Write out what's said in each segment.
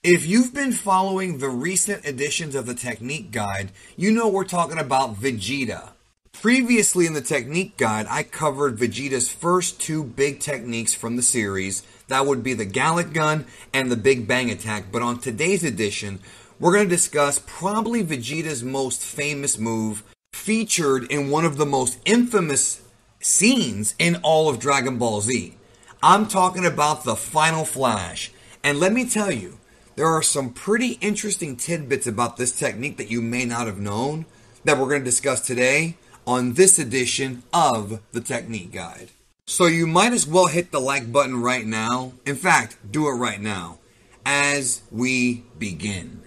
If you've been following the recent editions of the Technique Guide, you know we're talking about Vegeta. Previously in the Technique Guide, I covered Vegeta's first two big techniques from the series. That would be the Gallic Gun and the Big Bang Attack. But on today's edition, we're going to discuss probably Vegeta's most famous move, featured in one of the most infamous scenes in all of Dragon Ball Z. I'm talking about the Final Flash. And let me tell you, there are some pretty interesting tidbits about this technique that you may not have known that we're going to discuss today on this edition of the Technique Guide. So you might as well hit the like button right now. In fact, do it right now as we begin.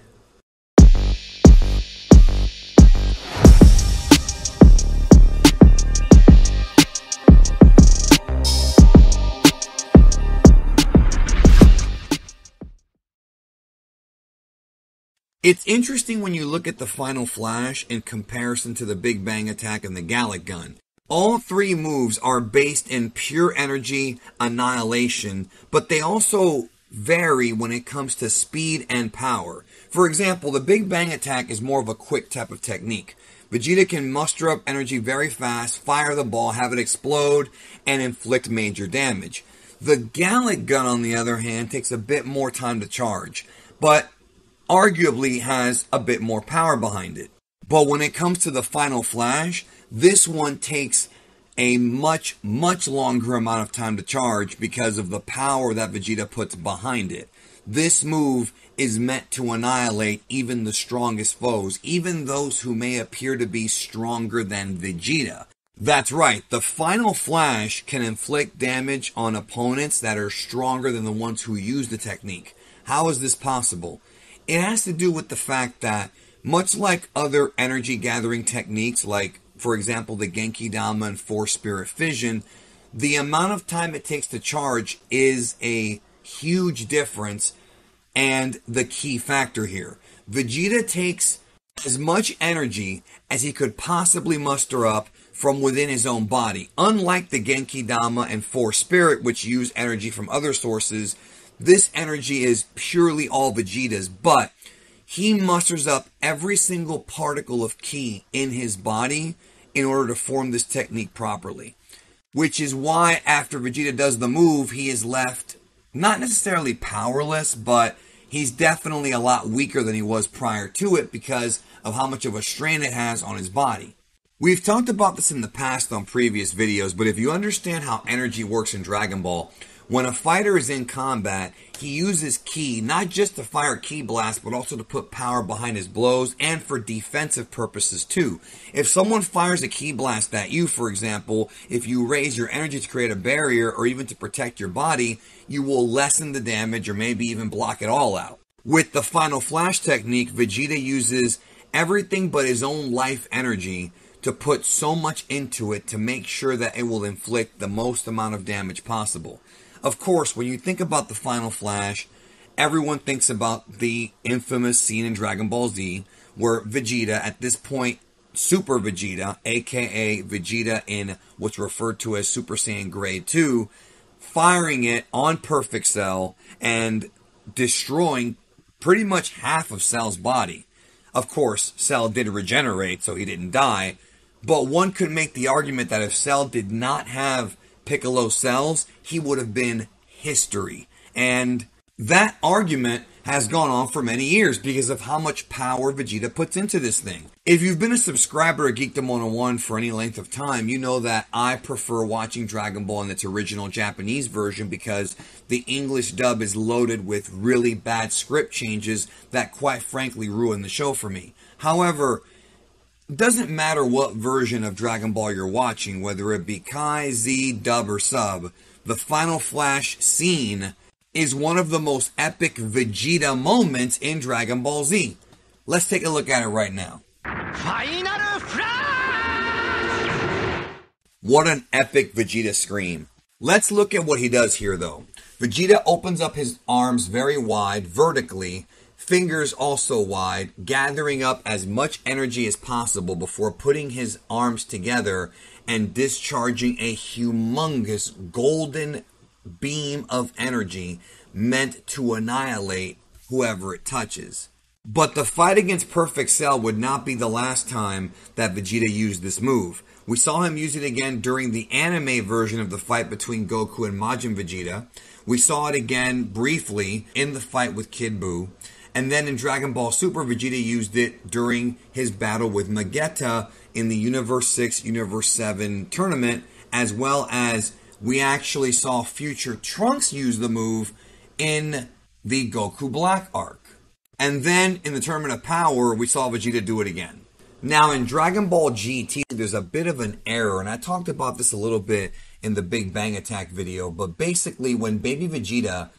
It's interesting when you look at the Final Flash in comparison to the Big Bang Attack and the Gallic Gun. All three moves are based in pure energy annihilation, but they also vary when it comes to speed and power. For example, the Big Bang Attack is more of a quick type of technique. Vegeta can muster up energy very fast, fire the ball, have it explode, and inflict major damage. The Gallic Gun, on the other hand, takes a bit more time to charge, but arguably has a bit more power behind it. But when it comes to the Final Flash, this one takes a much longer amount of time to charge because of the power that Vegeta puts behind it. This move is meant to annihilate even the strongest foes, even those who may appear to be stronger than Vegeta. That's right, the Final Flash can inflict damage on opponents that are stronger than the ones who use the technique. How is this possible? It has to do with the fact that, much like other energy gathering techniques, like, for example, the Genkidama and Force Spirit Fission, the amount of time it takes to charge is a huge difference and the key factor here. Vegeta takes as much energy as he could possibly muster up from within his own body. Unlike the Genkidama and Force Spirit, which use energy from other sources, this energy is purely all Vegeta's, but he musters up every single particle of ki in his body in order to form this technique properly. Which is why after Vegeta does the move, he is left not necessarily powerless, but he's definitely a lot weaker than he was prior to it because of how much of a strain it has on his body. We've talked about this in the past on previous videos, but if you understand how energy works in Dragon Ball, when a fighter is in combat, he uses ki not just to fire ki blast, but also to put power behind his blows and for defensive purposes too. If someone fires a ki blast at you, for example, if you raise your energy to create a barrier or even to protect your body, you will lessen the damage or maybe even block it all out. With the Final Flash technique, Vegeta uses everything but his own life energy to put so much into it to make sure that it will inflict the most amount of damage possible. Of course, when you think about the Final Flash, everyone thinks about the infamous scene in Dragon Ball Z where Vegeta, at this point, Super Vegeta, aka Vegeta in what's referred to as Super Saiyan Grade 2, firing it on Perfect Cell and destroying pretty much half of Cell's body. Of course, Cell did regenerate, so he didn't die, but one could make the argument that if Cell did not have Piccolo cells, he would have been history. And that argument has gone on for many years because of how much power Vegeta puts into this thing. If you've been a subscriber at Geekdom101 for any length of time, you know that I prefer watching Dragon Ball in its original Japanese version because the English dub is loaded with really bad script changes that quite frankly ruin the show for me. However, it doesn't matter what version of Dragon Ball you're watching, whether it be Kai, Z, dub, or sub, the Final Flash scene is one of the most epic Vegeta moments in Dragon Ball Z. Let's take a look at it right now. Final Flash! What an epic Vegeta scream. Let's look at what he does here though. Vegeta opens up his arms very wide, vertically, fingers also wide, gathering up as much energy as possible before putting his arms together and discharging a humongous golden beam of energy meant to annihilate whoever it touches. But the fight against Perfect Cell would not be the last time that Vegeta used this move. We saw him use it again during the anime version of the fight between Goku and Majin Vegeta. We saw it again briefly in the fight with Kid Buu. And then in Dragon Ball Super, Vegeta used it during his battle with Magetta in the Universe 6, Universe 7 tournament, as well as we actually saw future Trunks use the move in the Goku Black arc. And then in the Tournament of Power, we saw Vegeta do it again. Now in Dragon Ball GT, there's a bit of an error, and I talked about this a little bit in the Big Bang Attack video, but basically when Baby Vegeta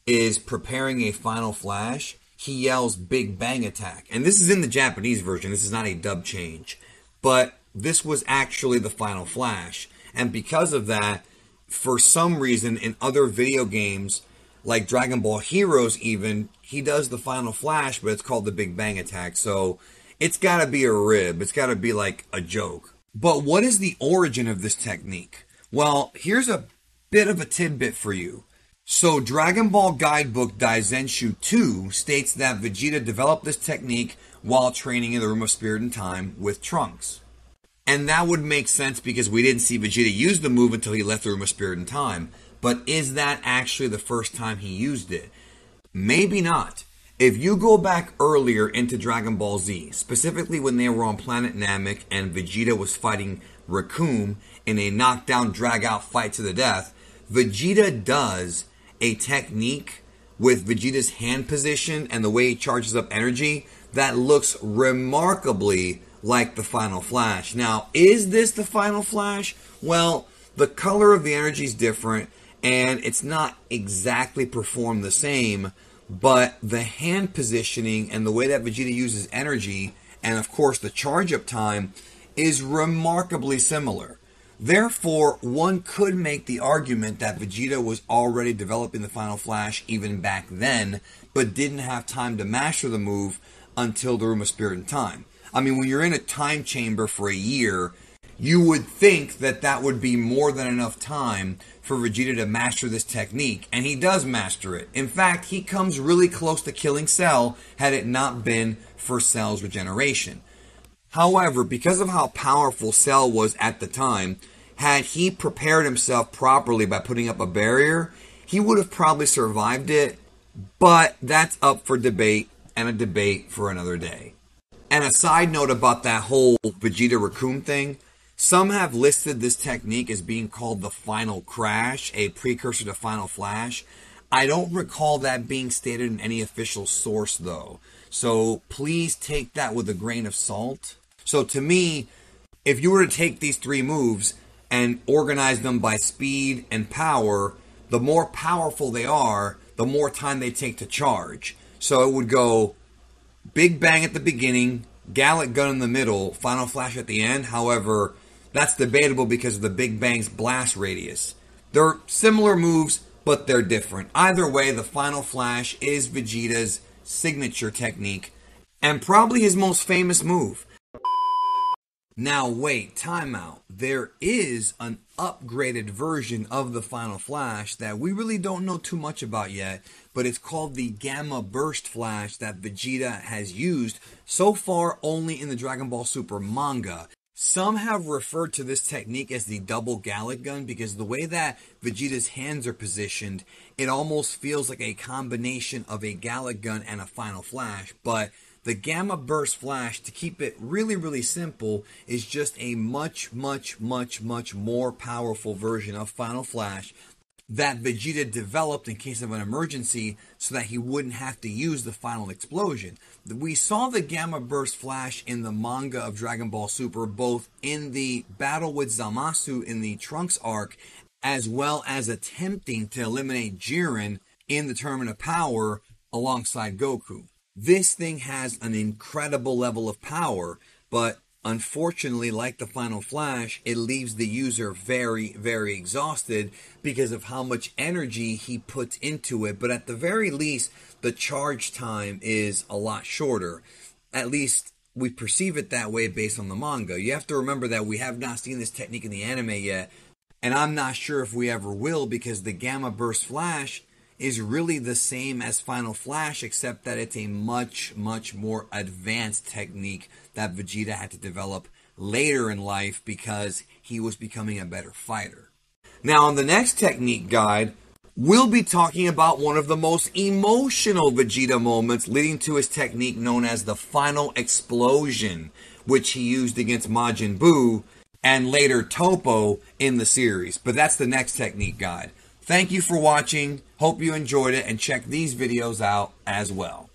is preparing a Final Flash, he yells Big Bang Attack. And this is in the Japanese version, this is not a dub change. But this was actually the Final Flash. And because of that, for some reason in other video games, like Dragon Ball Heroes even, he does the Final Flash, but it's called the Big Bang Attack. So it's got to be a rib. It's got to be like a joke. But what is the origin of this technique? Well, here's a bit of a tidbit for you. So Dragon Ball Guidebook Daizenshu 2 states that Vegeta developed this technique while training in the Room of Spirit and Time with Trunks. And that would make sense because we didn't see Vegeta use the move until he left the Room of Spirit and Time. But is that actually the first time he used it? Maybe not. If you go back earlier into Dragon Ball Z, specifically when they were on Planet Namek and Vegeta was fighting Recoome in a knockdown, drag-out fight to the death, Vegeta does a technique with Vegeta's hand position and the way he charges up energy that looks remarkably like the Final Flash. Now, is this the Final Flash? Well, the color of the energy is different and it's not exactly performed the same, but the hand positioning and the way that Vegeta uses energy and of course the charge up time is remarkably similar. Therefore, one could make the argument that Vegeta was already developing the Final Flash even back then, but didn't have time to master the move until the Room of Spirit and Time. I mean, when you're in a time chamber for a year, you would think that that would be more than enough time for Vegeta to master this technique, and he does master it. In fact, he comes really close to killing Cell had it not been for Cell's regeneration. However, because of how powerful Cell was at the time, had he prepared himself properly by putting up a barrier, he would have probably survived it, but that's up for debate, and a debate for another day. And a side note about that whole Vegeta Recoome thing, some have listed this technique as being called the Final Crash, a precursor to Final Flash. I don't recall that being stated in any official source though, so please take that with a grain of salt. So to me, if you were to take these three moves and organize them by speed and power, the more powerful they are, the more time they take to charge. So it would go Big Bang at the beginning, Gallic Gun in the middle, Final Flash at the end. However, that's debatable because of the Big Bang's blast radius. They're similar moves, but they're different. Either way, the Final Flash is Vegeta's signature technique and probably his most famous move. Now wait, timeout. There is an upgraded version of the Final Flash that we really don't know too much about yet, but it's called the Gamma Burst Flash that Vegeta has used so far only in the Dragon Ball Super manga. Some have referred to this technique as the double Gallic Gun because the way that Vegeta's hands are positioned, it almost feels like a combination of a Gallic Gun and a Final Flash, but the Gamma Burst Flash, to keep it really simple, is just a much more powerful version of Final Flash that Vegeta developed in case of an emergency so that he wouldn't have to use the final explosion. We saw the Gamma Burst Flash in the manga of Dragon Ball Super, both in the battle with Zamasu in the Trunks arc, as well as attempting to eliminate Jiren in the Tournament of Power alongside Goku. This thing has an incredible level of power, but unfortunately, like the Final Flash, it leaves the user very exhausted because of how much energy he puts into it. But at the very least, the charge time is a lot shorter. At least we perceive it that way based on the manga. You have to remember that we have not seen this technique in the anime yet, and I'm not sure if we ever will because the Gamma Burst Flash is really the same as Final Flash, except that it's a much, much more advanced technique that Vegeta had to develop later in life because he was becoming a better fighter. Now, on the next technique guide, we'll be talking about one of the most emotional Vegeta moments leading to his technique known as the Final Explosion, which he used against Majin Buu and later Toppo in the series. But that's the next technique guide. Thank you for watching. Hope you enjoyed it and check these videos out as well.